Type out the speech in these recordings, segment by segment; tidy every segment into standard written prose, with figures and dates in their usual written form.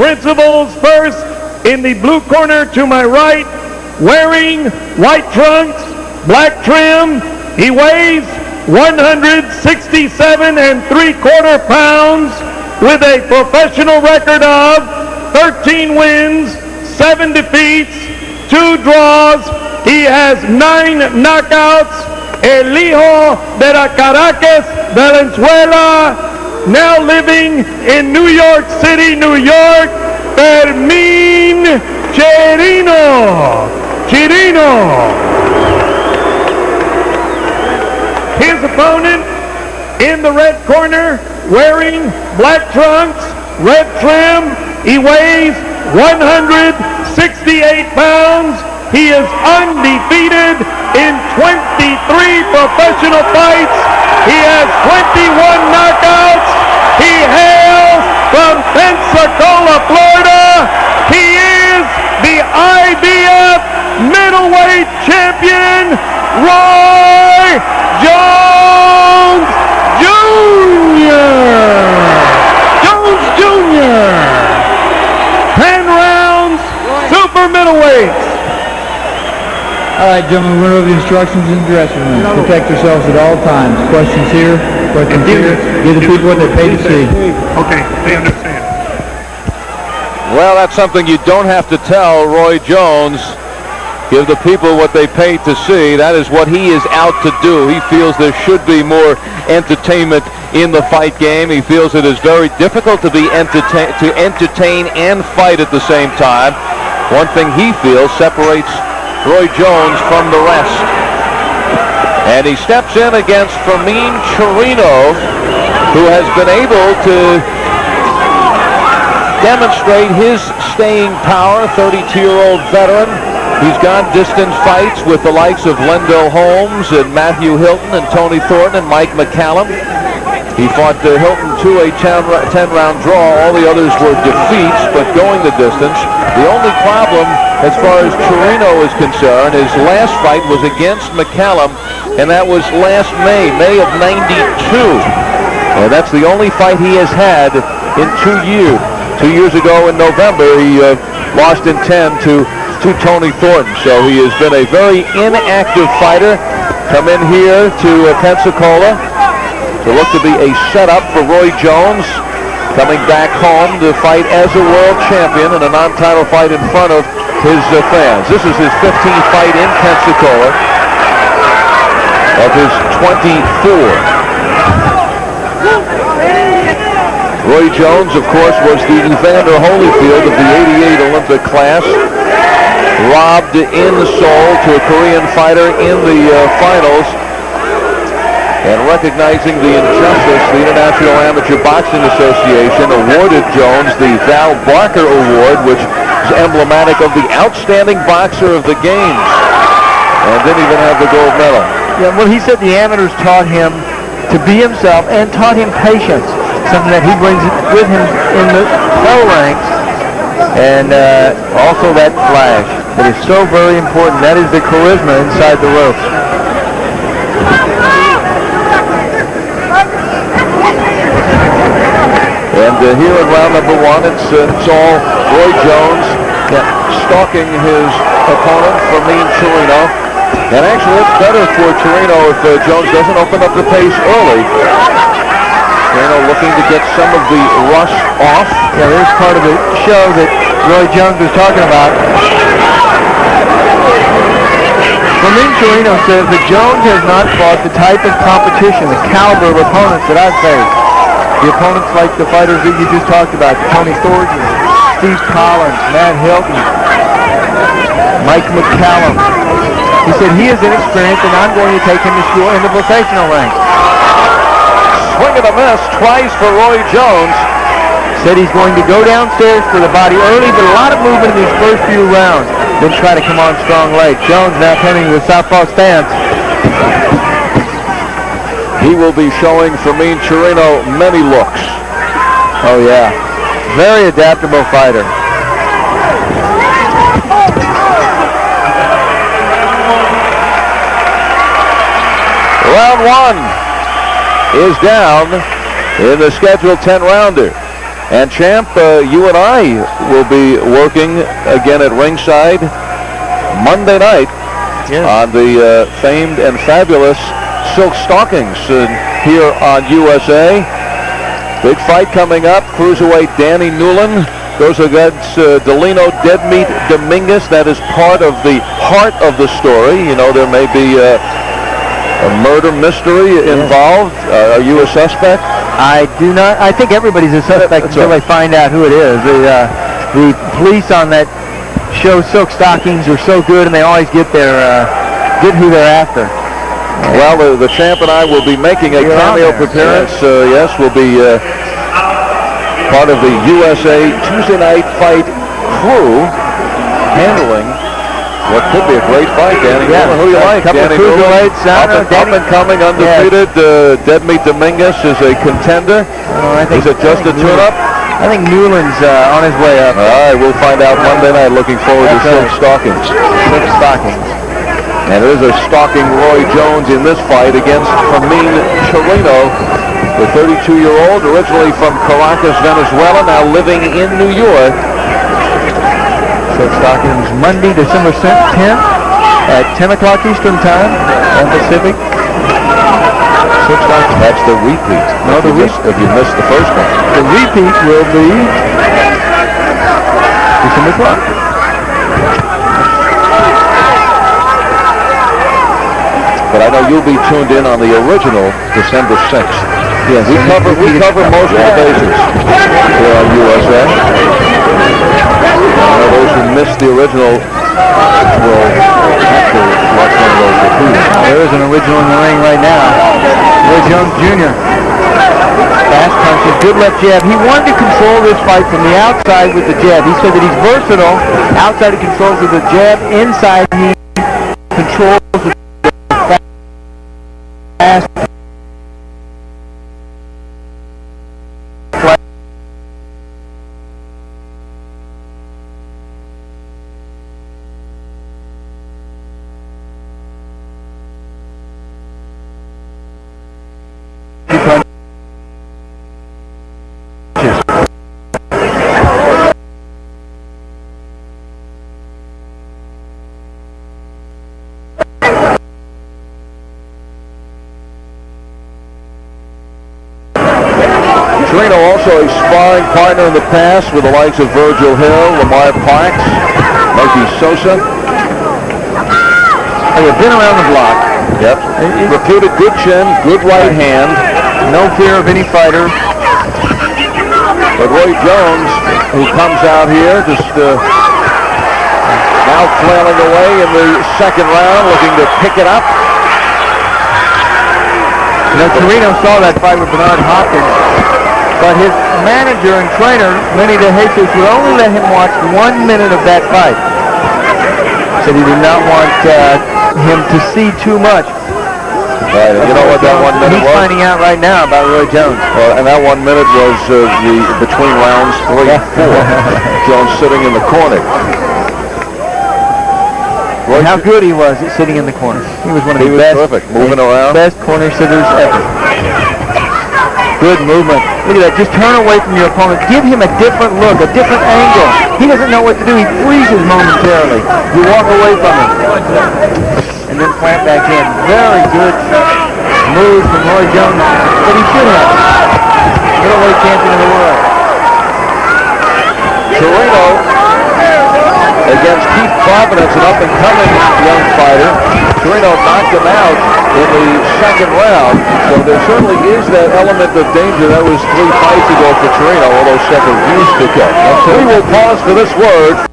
Principals first in the blue corner to my right, wearing white trunks, black trim. He weighs 167 3/4 pounds with a professional record of 13 wins, 7 defeats, 2 draws. He has 9 knockouts. El hijo de la Caracas, Venezuela, now living in New York City, New York, Fermin Chirino. His opponent in the red corner, wearing black trunks, red trim. He weighs 168 pounds. He is undefeated in 23 professional fights. He has 21 knockouts. He hails from Pensacola, Florida. He is the IBF middleweight champion, Roi Jones Jr. 10 rounds, super middleweights. All right, gentlemen, we went over the instructions in the dressing room. Protect yourselves at all times. Questions here, questions here. Give the people what they're paid to see. Okay, they understand. Well, that's something you don't have to tell Roi Jones. Give the people what they paid to see. That is what he is out to do. He feels there should be more entertainment in the fight game. He feels it is very difficult to entertain and fight at the same time. One thing he feels separates Roi Jones from the rest. And he steps in against Fermin Chirino, who has been able to demonstrate his staying power, 32-year-old veteran. He's gone distance fights with the likes of Lendell Holmes and Matthew Hilton and Tony Thornton and Mike McCallum. He fought Hilton to a 10-round draw. All the others were defeats, but going the distance. The only problem as far as Chirino is concerned, his last fight was against McCallum, and that was last May of '92. And that's the only fight he has had in 2 years. 2 years ago in November, he lost in 10 to Tony Thornton. So he has been a very inactive fighter. Come in here to Pensacola to look to be a setup for Roi Jones, coming back home to fight as a world champion in a non-title fight in front of his fans. This is his 15th fight in Pensacola of his 24. Roi Jones, of course, was the Evander Holyfield of the '88 Olympic class. Robbed in Seoul to a Korean fighter in the finals. And recognizing the injustice, the International Amateur Boxing Association awarded Jones the Val Barker Award, which is emblematic of the outstanding boxer of the games. And didn't even have the gold medal. Yeah, well, he said the amateurs taught him to be himself and taught him patience, something that he brings with him in the pro ranks. And also that flash that is so very important. That is the charisma inside the ropes. And here in round number one, it's all Roi Jones stalking his opponent, Fermin Chirino. And actually, it's better for Chirino if Jones doesn't open up the pace early. Chirino looking to get some of the rush off. Yeah, there's part of the show that Roi Jones was talking about. Fermin Chirino says that Jones has not fought the type of competition, the caliber of opponents that I've faced. The opponents like the fighters that you just talked about, Tony Thornton, Steve Collins, Matt Hilton, Mike McCallum. He said he is inexperienced and I'm going to take him to school in the professional ranks. Swing and a miss twice for Roi Jones. Said he's going to go downstairs for the body early, but a lot of movement in these first few rounds. Then try to come on strong legs. Jones now coming with southpaw stance. He will be showing Fermin Chirino many looks. Oh yeah, very adaptable fighter. Round one is down in the scheduled 10-rounder. And Champ, you and I will be working again at ringside Monday night on the famed and fabulous Silk Stockings here on USA. Big fight coming up. Cruiserweight Danny Newland goes against Delino Deadmeat Dominguez. That is part of the heart of the story. You know, there may be a murder mystery involved. Are you a suspect? I do not. I think everybody's a suspect until they find out who it is. The police on that show Silk Stockings are so good, and they always get who they're after. Well, the Champ and I will be making a cameo appearance. Yes, we'll be part of the USA Tuesday Night Fight crew, handling what could be a great fight. Danny Newland, who do you like? Danny Newland, up and coming, undefeated. Deadmeat Dominguez is a contender. Is it just a tune-up? I think Newland's on his way up. All right, we'll find out Monday night. Looking forward to Silk Stockings. Silk Stockings. And there's a stalking Roy Jones in this fight against Fernand Chirino, the 32-year-old, originally from Caracas, Venezuela, now living in New York. Silk Stockings Monday, December 10th at 10 o'clock Eastern Time on Pacific. Silk Stockings, that's the repeat. No, if you missed the first one. The repeat will be December 12th. But I know you'll be tuned in on the original December 6th. Yes, we cover most of the bases here on USA. I know those who missed the original will have to watch one of those repeated. There is an original in the ring right now. Roy Jones Jr. Fast punches, good left jab. He wanted to control this fight from the outside with the jab. He said that he's versatile. Outside he controls with the jab. Inside he controls with fast. Chirino also a sparring partner in the past with the likes of Virgil Hill, Lamar Parks, Mikey Sosa. They've been around the block. Yep. Reputed good chin, good right hand. No fear of any fighter. But Roy Jones, who comes out here, just now flailing away in the second round, looking to pick it up. You know, Chirino saw that fight with Bernard Hopkins, but his manager and trainer, Lenny De Jesus, would only let him watch 1 minute of that fight. Said he did not want him to see too much. Right, and you know what that 1 minute was? He's finding out right now about Roy Jones. Well, and that 1 minute was the between rounds 3 and 4. Jones sitting in the corner. And how good he was at sitting in the corner. He was one of the best. Perfect, moving around. Best corner sitters ever. Good movement. Look at that. Just turn away from your opponent. Give him a different look, a different angle. He doesn't know what to do. He freezes momentarily. You walk away from him. And then plant back in. Very good move from Roy Jones. But he should have. Middleweight champion of the world. Chirino against Keith Providence, an up-and-coming young fighter. Chirino knocked him out in the second round, so there certainly is that element of danger. That was 3 fights ago for Chirino, although second views to come. We will pause for this word.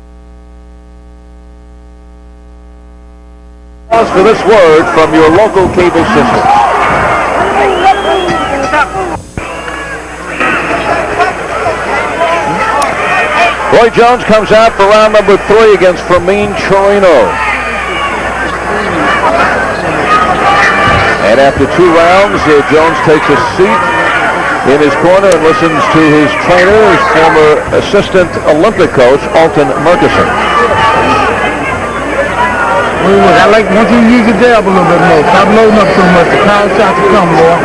Pause for this word from your local cable system. Roy Jones comes out for round number 3 against Fernand Chirino. And after 2 rounds, Jones takes a seat in his corner and listens to his trainer, his former assistant Olympic coach, Alton Murkison. I like once you use your jab a little bit more. Stop loading up so much. The power shots will come, Lord.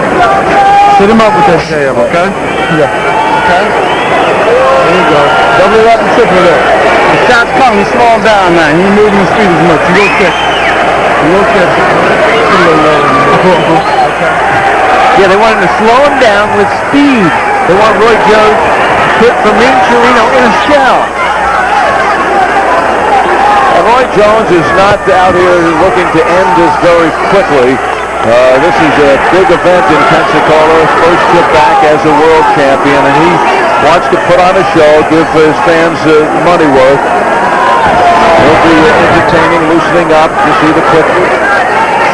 Sit him up with that jab, okay? Yeah. Okay? There you go. Double it up and triple it up. The shot's coming. Slow him down now. He ain't moving his feet as much. You go catch it. You go catch it. A little lower. Okay. Yeah, they wanted to slow him down with speed. They want Roy Jones to put Fermín Chirino in a shell. Roy Jones is not out here looking to end this very quickly. This is a big event in Pенsacola, first trip back as a world champion, and he wants to put on a show, give his fans money worth. He'll be entertaining, loosening up. You see the quick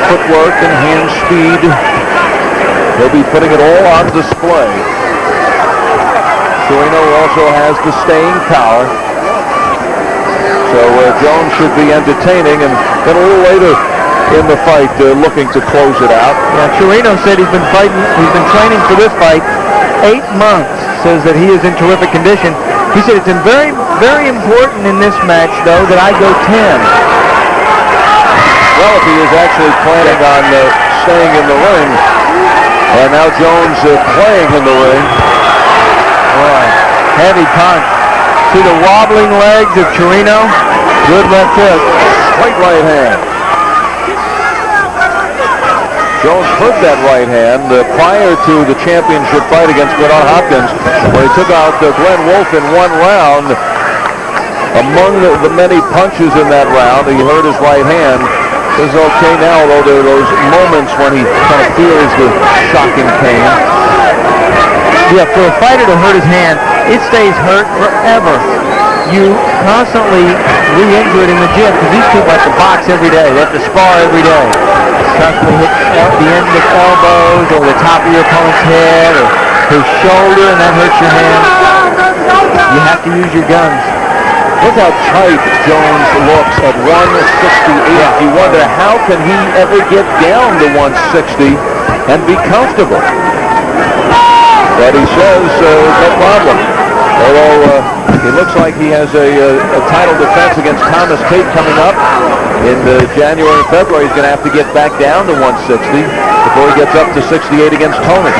footwork and hand speed. He'll be putting it all on display. Chirino also has the staying power. So Jones should be entertaining, and then a little later in the fight looking to close it out. Yeah, Chirino said he's been training for this fight 8 months. Says that he is in terrific condition. He said it's very, very important in this match, though, that I go 10. Well, if he is actually planning on staying in the ring, and now Jones playing in the ring. Boy, heavy punch. See the wobbling legs of Chirino. Good left hook. Straight right hand. Jones hurt that right hand prior to the championship fight against Bernard Hopkins, where he took out Glenn Wolfe in 1 round. Among the many punches in that round, he hurt his right hand. It's okay now, although there are those moments when he kind of feels the shocking pain. Yeah, for a fighter to hurt his hand, it stays hurt forever. You constantly re-injure it in the gym, because these people have to box every day. They have to spar every day. Constantly hit the end of elbows or the top of your opponent's head or his shoulder, and that hurts your hand. You have to use your guns. Look how tight Jones looks at 168. Yeah. You wonder, how can he ever get down to 160 and be comfortable? But he says no problem. Although it looks like he has a title defense against Thomas Tate coming up in January and February. He's going to have to get back down to 160 before he gets up to 68 against Tony.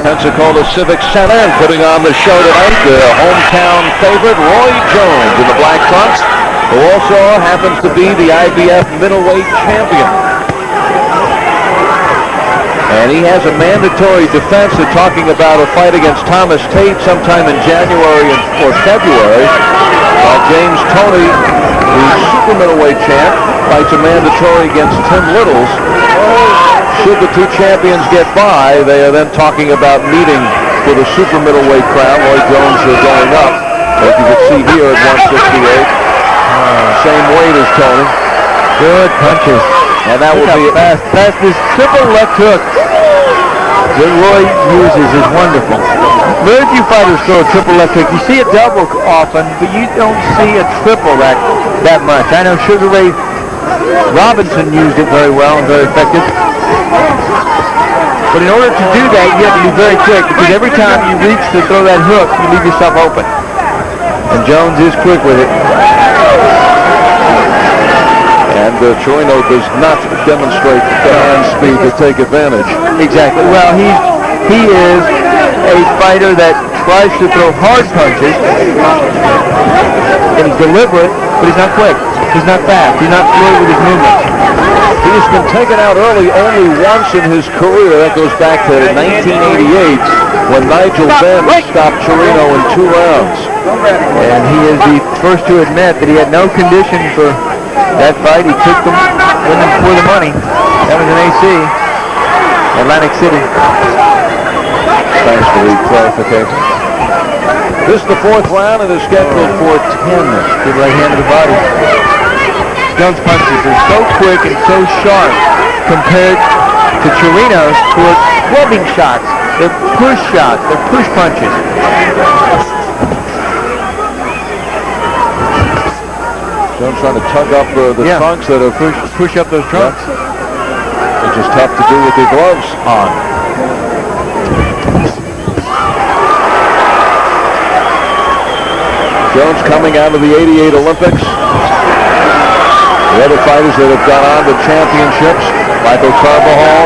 Pensacola Civic Center, and putting on the show tonight, the hometown favorite, Roy Jones in the black trunks, who also happens to be the IBF middleweight champion. And he has a mandatory defense. They're talking about a fight against Thomas Tate sometime in January or February. While James Toney, the super middleweight champ, fights a mandatory against Tim Littles. Should the two champions get by, they are then talking about meeting for the super middleweight crown. Roy Jones going up, as you can see here at 168. Same weight as Toney. Good punches. And that will be fast. This triple left hook that Roy uses is wonderful. Very few fighters throw a triple left hook. You see a double often, but you don't see a triple that much. I know Sugar Ray Robinson used it very well and very effective. But in order to do that, you have to be very quick, because every time you reach to throw that hook, you leave yourself open. And Jones is quick with it. And Chirino does not demonstrate the hand speed to take advantage. Exactly. Well, he is a fighter that tries to throw hard punches, and he's deliberate, but he's not quick. He's not fast. He's not fluid with his movements. He's been taken out early only once in his career. That goes back to 1988 when Nigel Benn stopped Chirino in 2 rounds. And he is the first to admit that he had no condition for that fight. He took them with him for the money. That was in AC, Atlantic City. Thanks for the clarification. This is the 4th round and is scheduled for 10. Good right hand to the body. Jones' punches are so quick and so sharp compared to Chirino's, who are clubbing shots. They're push shots. They're push punches. Jones trying to tug up the trunks that are push up those trunks. Which is tough to do with the gloves on. Jones coming out of the '88 Olympics. The other fighters that have gone on to championships, Michael Carbajal,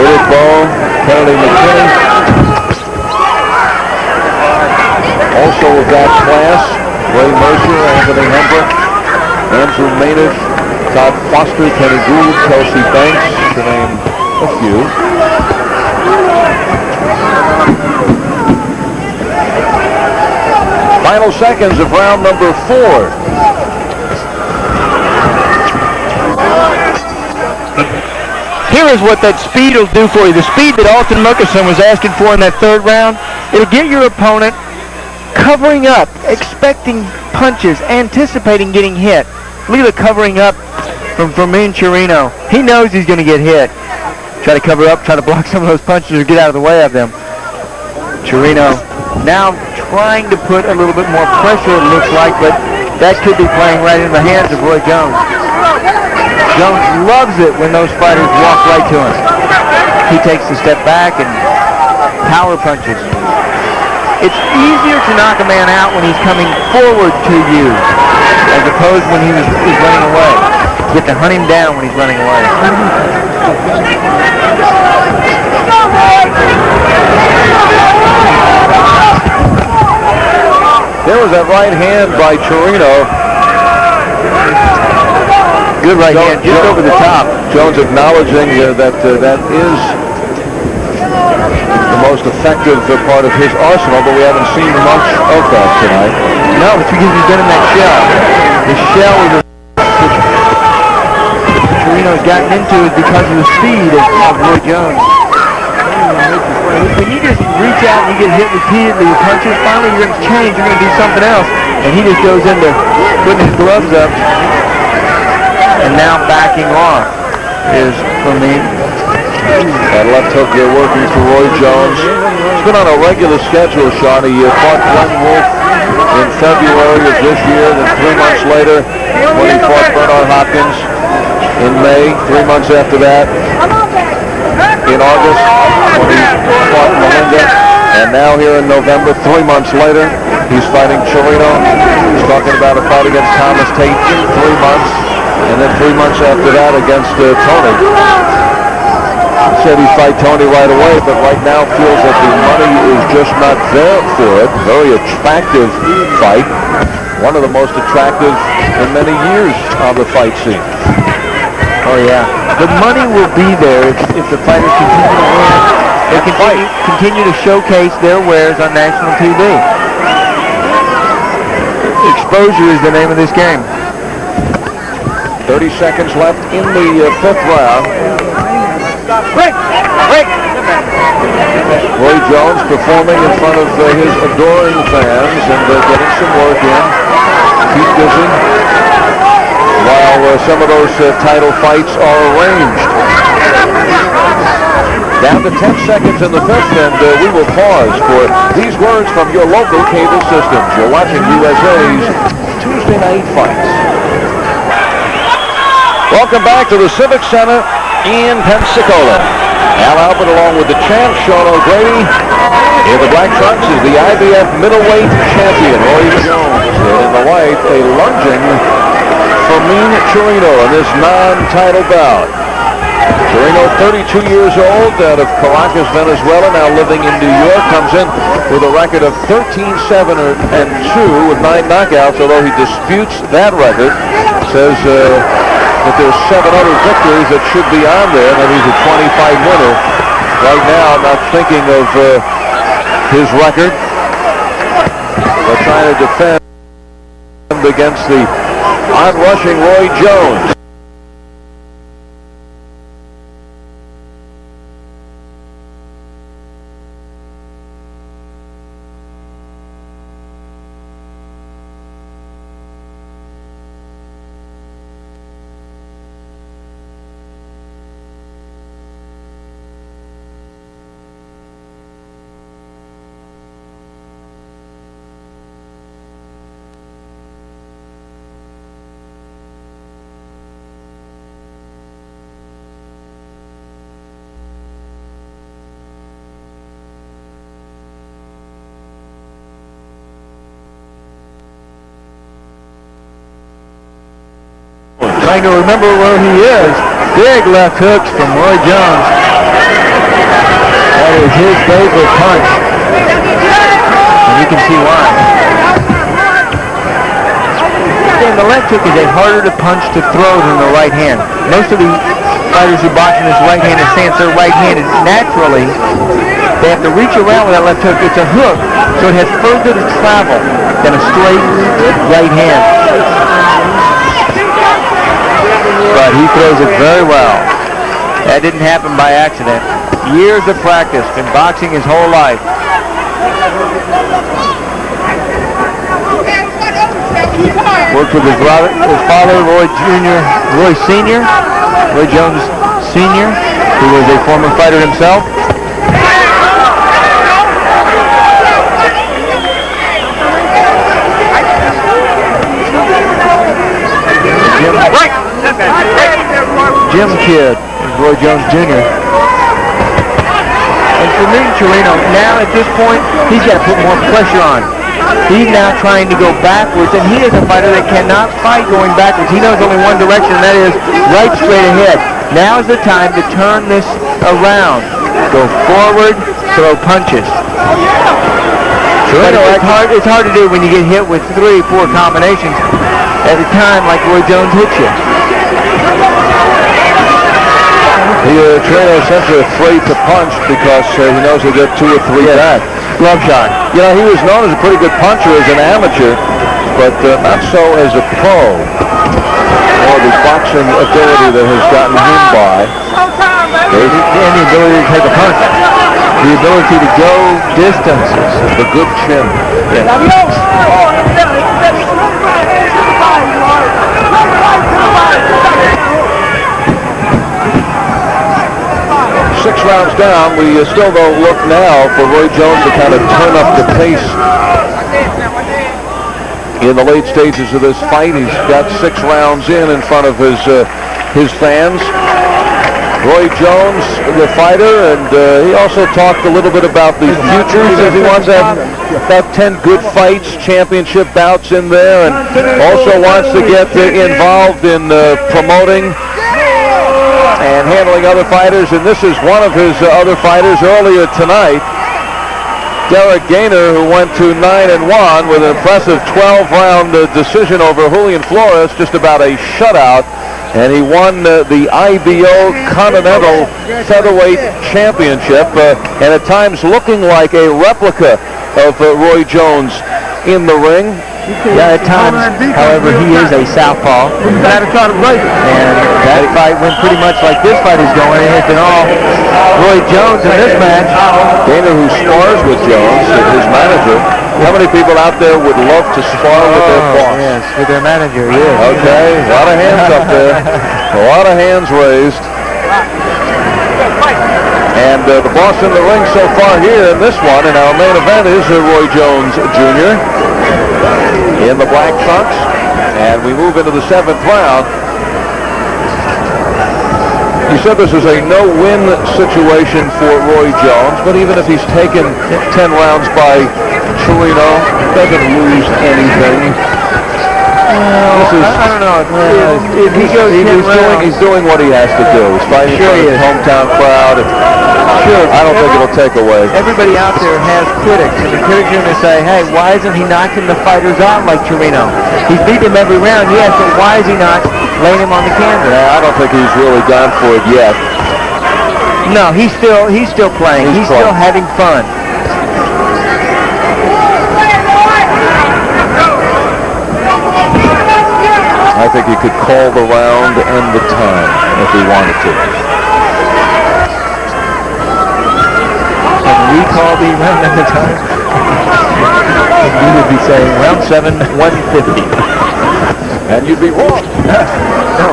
Riddick Bowe, Kennedy McKinney. also of that class. Ray Mercer, Anthony Hendrick, Andrew Maynard, Todd Foster, Kenny Gould, Kelsey Banks, to name a few. Final seconds of round number 4. Here is what that speed will do for you. The speed that Alton Murkison was asking for in that third round, it'll get your opponent covering up, expecting punches, anticipating getting hit. Look at the covering up from Fermín Chirino. He knows he's going to get hit. Try to cover up, try to block some of those punches or get out of the way of them. Chirino now trying to put a little bit more pressure, it looks like, but that could be playing right in the hands of Roy Jones. Jones loves it when those fighters walk right to him. He takes a step back and power punches. It's easier to knock a man out when he's coming forward to you as opposed when he's running away. You get to hunt him down when he's running away. There was that right hand by Chirino. Good right hand, just over the top. Jones acknowledging that that is the most effective part of his arsenal, but we haven't seen much of that tonight. No, it's because he's been in that shell. The shell is Chirino's gotten into is because of the speed of Roy Jones. When you just reach out and you get hit repeatedly with punches, finally you're going to change, you're going to do something else. And he just goes into putting his gloves up. And now backing off is Fleming. That left hook there working for Roy Jones. He's been on a regular schedule, Sean. He fought Glenn Wolf in February of this year, then 3 months later when he fought Bernard Hopkins in May, 3 months after that in August when he fought Melinda, and now here in November, 3 months later, he's fighting Chirino. He's talking about a fight against Thomas Tate in 3 months. And then 3 months after that against Tony. Said he'd fight Tony right away, but right now feels that the money is just not there for it. Very attractive fight. One of the most attractive in many years on the fight scene. Oh yeah. The money will be there if the fighters continue to win. They continue to showcase their wares on national TV. Exposure is the name of this game. 30 seconds left in the 5th round. Roy Jones performing in front of his adoring fans and getting some work in. Keep busy while some of those title fights are arranged. Down to 10 seconds in the 5th, and we will pause for these words from your local cable systems. You're watching USA's Tuesday Night Fights. Welcome back to the Civic Center in Peninsula. Al Albert along with the champ, Sean O'Grady. In the black trunks is the IBF middleweight champion, Roy Jones. And in the white, a lunging Fermín Chirino in this non-title bout. Chirino, 32 years old, out of Caracas, Venezuela, now living in New York, comes in with a record of 13-7-2 with 9 knockouts, although he disputes that record. Says that there's 7 other victories that should be on there, and that he's a 25 winner. Right now, not thinking of his record, but trying to defend against the onrushing Roy Jones. Trying to remember where he is. Big left hooks from Roy Jones. That is his favorite punch. And you can see why. the left hook is a harder to punch to throw than the right hand. Most of the fighters who box in this right-handed stance, they're right-handed. Naturally, they have to reach around with that left hook. It's a hook, so it has further to travel than a straight right hand. But he throws it very well. That didn't happen by accident. Years of practice, been boxing his whole life. Worked with his father, Roy Sr., Roy Jones Sr., who was a former fighter himself. Jim Kid, Roy Jones Jr. And Fernando Chirino, now at this point, he's got to put more pressure on. He's now trying to go backwards, and he is a fighter that cannot fight going backwards. He knows only one direction, and that is right straight ahead. Now is the time to turn this around. Go forward, throw punches. But it's hard to do when you get hit with 3 or 4 combinations at a time like Roy Jones hits you. Chirino's essentially afraid to punch because he knows he'll get 2 or 3 back. Glove shot. You know, he was known as a pretty good puncher as an amateur, but not so as a pro. Or the boxing ability that has gotten him by. And the ability to take a punch. The ability to go distances. The good chin. Yeah. 6 rounds down, we still don't look now for Roy Jones to kind of turn up the pace in the late stages of this fight. He's got 6 rounds in front of his fans. Roy Jones, the fighter, and he also talked a little bit about the futures as he wants to have about 10 good fights, championship bouts in there, and also wants to get involved in promoting and handling other fighters, and this is one of his other fighters earlier tonight, Derek Gainer, who went to 9-1 with an impressive 12-round decision over Julian Flores, just about a shutout, and he won the IBO Continental Featherweight Championship, and at times looking like a replica of Roy Jones in the ring. Yeah, at times, however, he is a southpaw. And that fight went pretty much like this fight is going. It has been all Roy Jones in this match. Gainer, who spars with Jones, his manager. How many people out there would love to spar with their boss? Yes, with their manager, yes. Okay, a lot of hands up there. A lot of hands raised. And the boss in the ring so far here in this one, in our main event, is Roy Jones Jr. in the black trunks. And we move into the 7th round. You said this is a no-win situation for Roy Jones, but even if he's taken 10 rounds by Chirino, doesn't lose anything. I don't know. If he goes he's doing what he has to do. He's fighting for his hometown crowd. I don't think it'll take away. Everybody out there has critics, and the critics are going to say, hey, why isn't he knocking the fighters out like Chirino? He's beat him every round, yes, but why is he not laying him on the canvas? I don't think he's really gone for it yet. No, he's still playing. He's still having fun. I think he could call the round and the time if he wanted to. Can we call the round and the time? You would be saying round 7, 150. And you'd be wrong. No.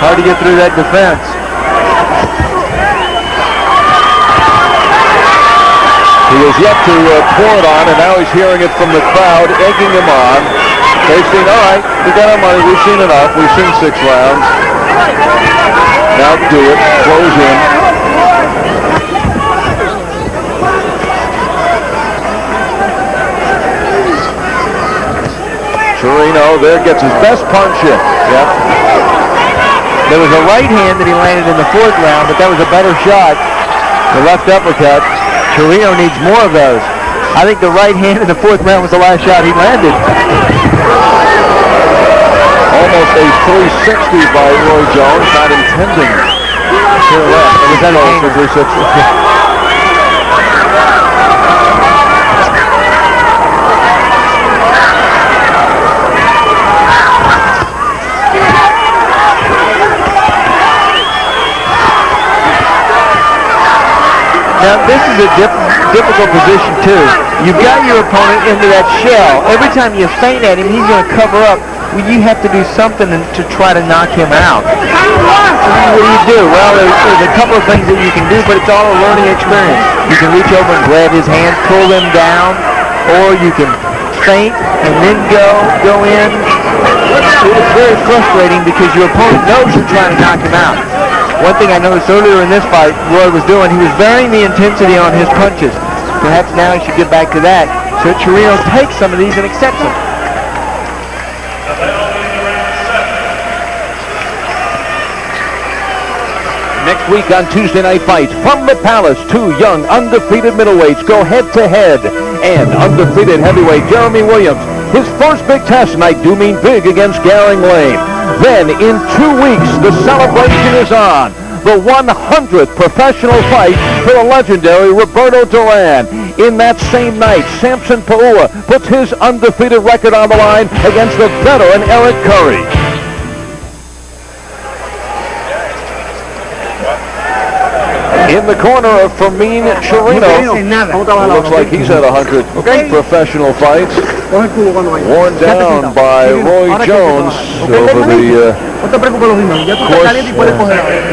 Hard to get through that defense. He has yet to pour it on, and now he's hearing it from the crowd, egging him on. They've seen, all right, we got our money, we've seen enough, we've seen 6 rounds. Now do it, close in. Chirino there gets his best punch in. Yep. There was a right hand that he landed in the 4th round, but that was a better shot. The left uppercut. Chirino needs more of those. I think the right hand in the 4th round was the last shot he landed. Almost a 360 by Roy Jones, not intending to the left. Was that a for 360? Now, this is a difficult position, too. You've got your opponent into that shell. Every time you feint at him, he's going to cover up. Well, you have to do something to try to knock him out. What do you do? Well, there's a couple of things that you can do, but it's all a learning experience. You can reach over and grab his hand, pull him down, or you can feint and then go in. It's very frustrating because your opponent knows you're trying to knock him out. One thing I noticed earlier in this fight, Roy was doing, he was varying the intensity on his punches. Perhaps now he should get back to that, so Chirino takes some of these and accepts them. Next week on Tuesday Night Fights, from the Palace, 2 young undefeated middleweights go head-to-head. And undefeated heavyweight Jeremy Williams, his first big test, and I do mean big, against Garing Lane. Then, in 2 weeks, the celebration is on. The 100th professional fight for the legendary Roberto Duran. In that same night, Samson Paua puts his undefeated record on the line against the veteran Eric Curry. In the corner of Fermin Chirino, looks like he's had 100 professional fights. Worn down by Roy Jones over the course.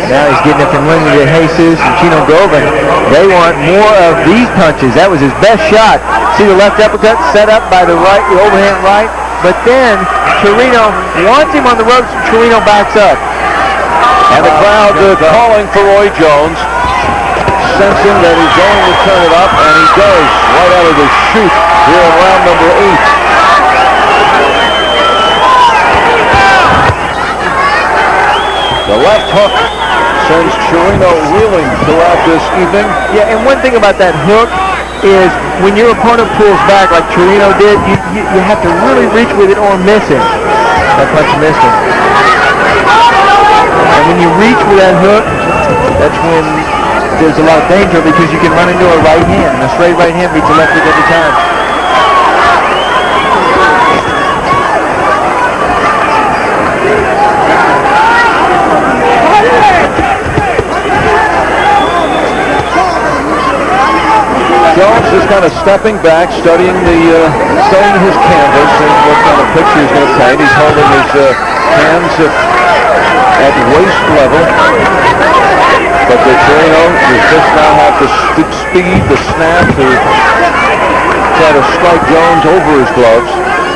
Now he's getting it from Lindsay to Jesus and Chino Govan. They want more of these punches. That was his best shot. See the left uppercut set up by the right, the overhand right. But then Chirino wants him on the ropes, and Chirino backs up. And the crowd calling for Roy Jones, sensing that he's going to turn it up, and he does right out of the chute here in round number 8. The left hook sends Chirino reeling throughout this evening. Yeah, and one thing about that hook is when your opponent pulls back like Chirino did, you have to really reach with it or miss it. That punch missed him. And when you reach with that hook, that's when there's a lot of danger because you can run into a right hand. And a straight right hand beats a left hook every time. Jones is kind of stepping back, studying his canvas and what kind of picture he's going to paint. He's holding his hands at waist level. But the Chirino does just now have the speed, the snap to try to strike Jones over his gloves.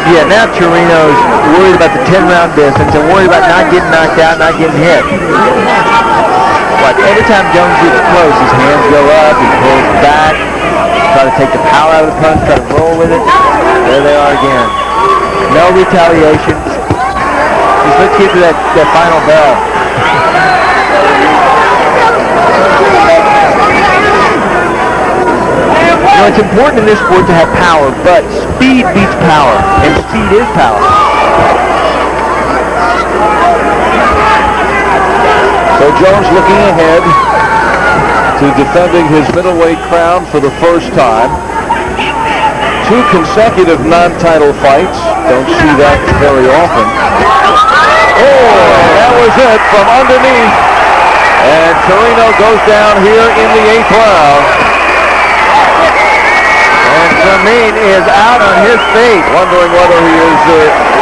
Yeah, now Chirino's worried about the 10-round distance and worried about not getting knocked out, not getting hit. But every time Jones gets close, his hands go up, he pulls back, try to take the power out of the punch, try to roll with it. There they are again. No retaliation. Just let's get to that final bell. You know, it's important in this sport to have power, but speed beats power, and speed is power. So Jones looking ahead to defending his middleweight crown for the first time. 2 consecutive non-title fights. Don't see that very often. Oh, that was it from underneath. And Chirino goes down here in the 8th round. And Fermin is out on his feet. Wondering whether he is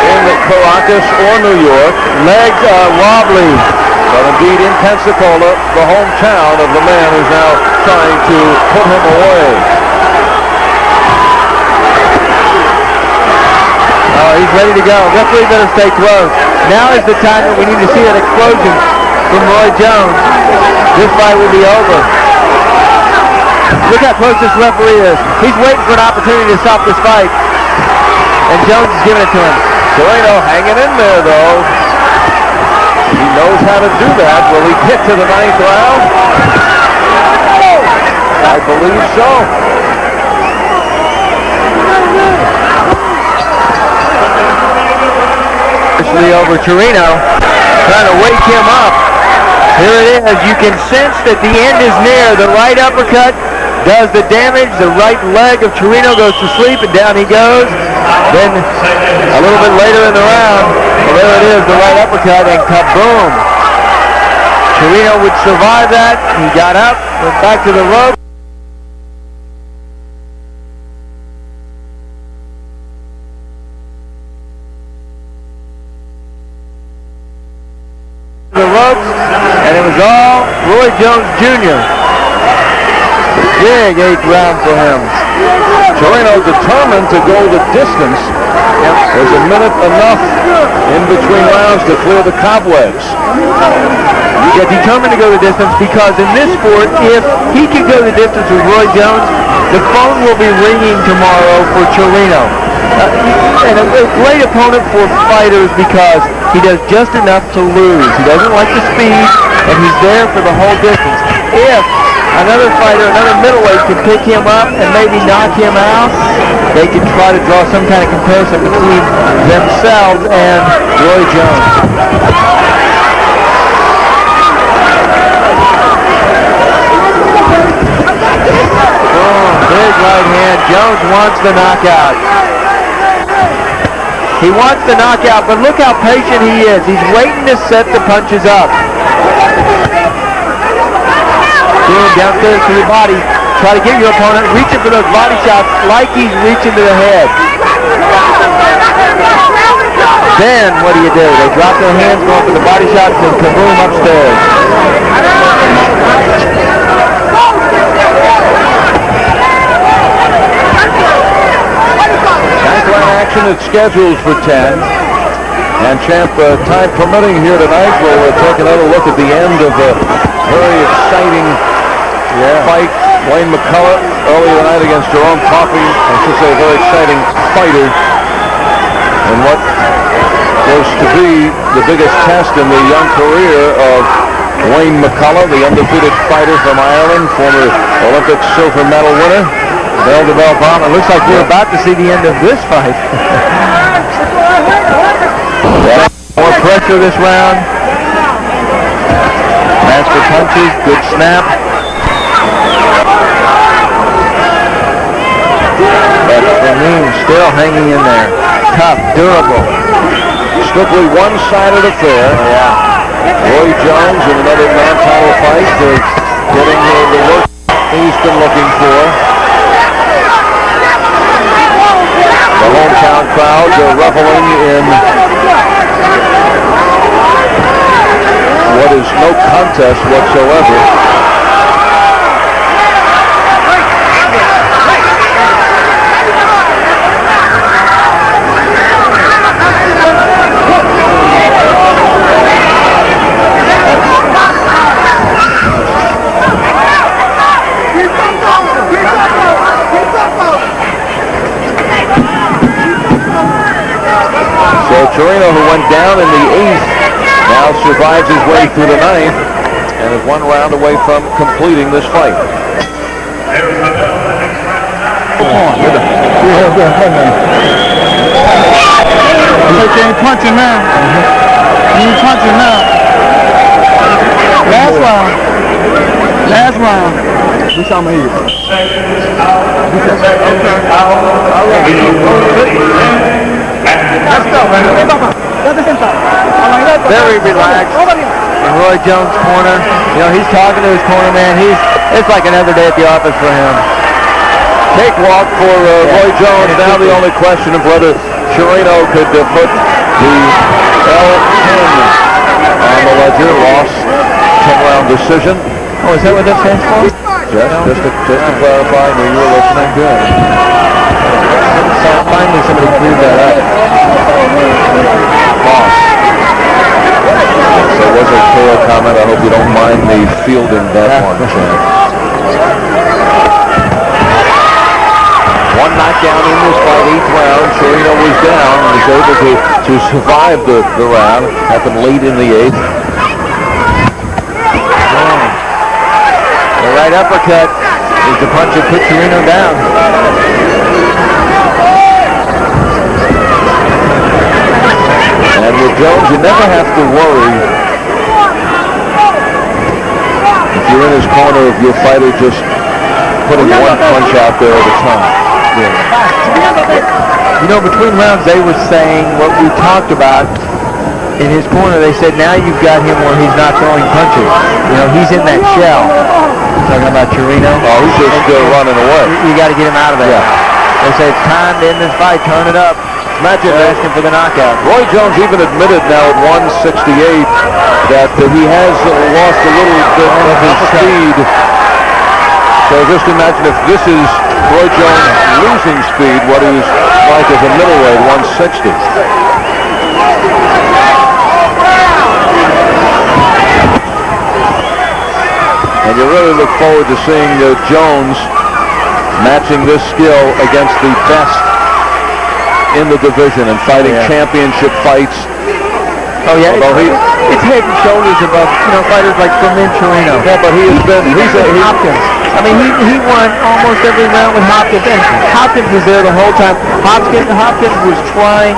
in Caracas or New York. Legs are wobbly. But indeed in Pensacola, the hometown of the man who's now trying to put him away. Oh, he's ready to go. Referee better stay close. Now is the time that we need to see that explosion from Roy Jones. This fight will be over. Look how close this referee is. He's waiting for an opportunity to stop this fight. And Jones is giving it to him. Chirino hanging in there, though. He knows how to do that. Will he get to the 9th round? I believe so. ability over Chirino, trying to wake him up. Here it is. You can sense that the end is near. The right uppercut does the damage. The right leg of Chirino goes to sleep, and down he goes. Then a little bit later in the round, well, there it is, the right uppercut, and kaboom. Chirino would survive that. He got up, went back to the rope. The ropes, and it was all Roy Jones Jr. Big 8th round for him. Chirino determined to go the distance. Was a minute enough in between rounds to clear the cobwebs. Yeah, determined to go the distance because in this sport, if he could go the distance with Roy Jones, the phone will be ringing tomorrow for Chirino. And a great opponent for fighters because he does just enough to lose. He doesn't like the speed, and he's there for the whole distance. If another fighter, another middleweight, could pick him up and maybe knock him out, they could try to draw some kind of comparison between themselves and Roy Jones. Oh, big right hand. Jones wants the knockout. He wants the knockout, but look how patient he is. He's waiting to set the punches up. Downstairs to the body. Try to get your opponent reaching for those body shots like he's reaching to the head. Then what do? They drop their hands, going for the body shots, and kaboom upstairs. Action is scheduled for 10. And Champ, time permitting here tonight, we'll take another look at the end of a very exciting fight. Wayne McCullough earlier tonight against Jerome Coffey. I should say a very exciting fighter. And what was to be the biggest test in the young career of Wayne McCullough, the undefeated fighter from Ireland, former Olympic silver medal winner. Bell to bell bomb. It looks like we're about to see the end of this fight. More pressure this round. Master punches, good snap. But Fernand still hanging in there. Tough, durable. Strictly one-sided affair. Roy Jones in another non-title fight, getting the work he's been looking for. The hometown crowd reveling in what is no contest whatsoever. Chirino, who went down in the 8th, now survives his way through the 9th and is one round away from completing this fight. You ain't punching now. You ain't punching now. Last round. Last round. We saw my ear. Very relaxed in Roy Jones' corner. You know, he's talking to his corner man. It's like another day at the office for him. Cakewalk for Roy Jones. Now the only question of whether Chirino could put the L10 on the ledger. Lost 10-round decision. Oh, is that what that stands for? Just to clarify, I knew you were listening good. Finally, somebody cleared that up. Lost. So it was a clear comment. I hope you don't mind me fielding that one, Chad. One knockdown in this fight, 8th round. Chirino was down and was able to survive the round. Happened late in the 8th. The right uppercut is the punch that put Chirino down. And with Jones, you never have to worry if you're in his corner of your fighter just putting one punch out there at a time. You know, between rounds, they were saying what we talked about in his corner. They said, now you've got him where he's not throwing punches. You know, he's in that shell. Talking about Chirino. Oh, he's just still running away. You got to get him out of there. Yeah. They say it's time to end this fight. Turn it up. Imagine asking for the knockout. Roy Jones even admitted now at 168 that he has lost a little bit of his speed. So just imagine if this is Roy Jones losing speed, what he was like as a middleweight, 160. And you really look forward to seeing Jones matching this skill against the best in the division and fighting championship fights. Oh yeah, it's head and shoulders above, fighters like Fermín Chirino. Yeah, but he's Hopkins. I mean, he won almost every round with Hopkins, and Hopkins was there the whole time. Hopkins was trying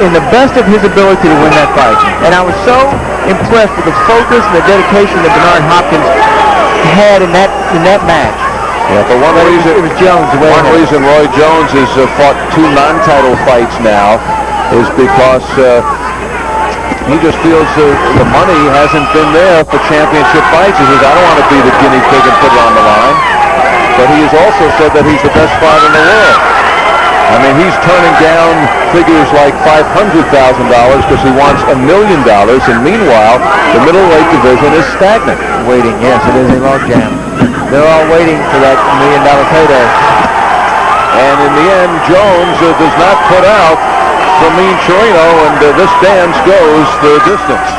in the best of his ability to win that fight, and I was so impressed with the focus and the dedication that Bernard Hopkins had in that match. Yeah, but one reason Roy Jones has fought 2 non-title fights now is because he just feels the money hasn't been there for championship fights. He says, I don't want to be the guinea pig and put it on the line. But he has also said that he's the best fighter in the world. I mean, he's turning down figures like $500,000 because he wants $1 million, and meanwhile, the middleweight division is stagnant. Waiting, yes, it is a logjam. They're all waiting for that $1 million payday. And in the end, Jones does not put out Fermín Chirino, and this dance goes the distance.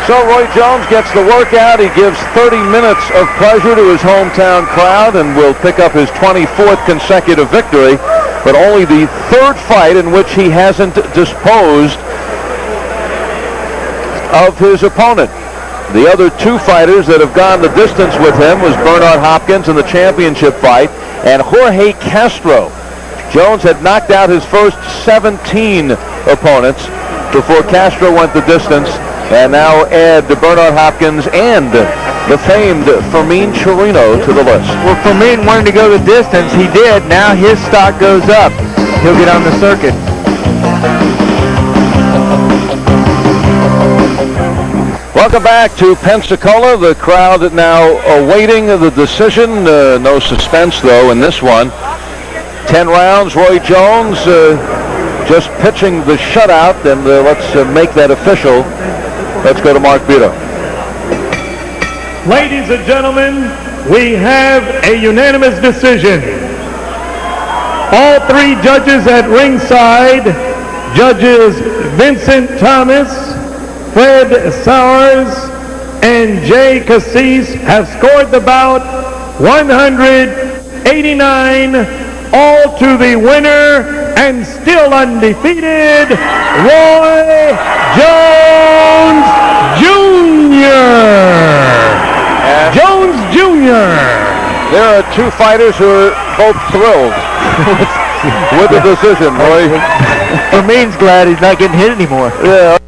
So Roy Jones gets the workout. He gives 30 minutes of pleasure to his hometown crowd and will pick up his 24th consecutive victory, but only the 3rd fight in which he hasn't disposed of his opponent. The other 2 fighters that have gone the distance with him was Bernard Hopkins in the championship fight and Jorge Castro. Jones had knocked out his first 17 opponents before Castro went the distance, and now add Bernard Hopkins and the famed Fermín Chirino to the list. Well, Fermín wanted to go the distance. He did. Now his stock goes up. He'll get on the circuit. Welcome back to Pенsacola. The crowd now awaiting the decision. No suspense, though, in this one. 10 rounds. Roy Jones just pitching the shutout, and let's make that official. Let's go to Mark Bito. Ladies and gentlemen, we have a unanimous decision. All 3 judges at ringside, Judges Vincent Thomas, Fred Sowers, and Jay Cassis, have scored the bout 189, all to the winner and still undefeated, Roy Jones Jr. Jones Jr. There are 2 fighters who are both thrilled with the decision, Roy. Fernín's glad he's not getting hit anymore. Yeah.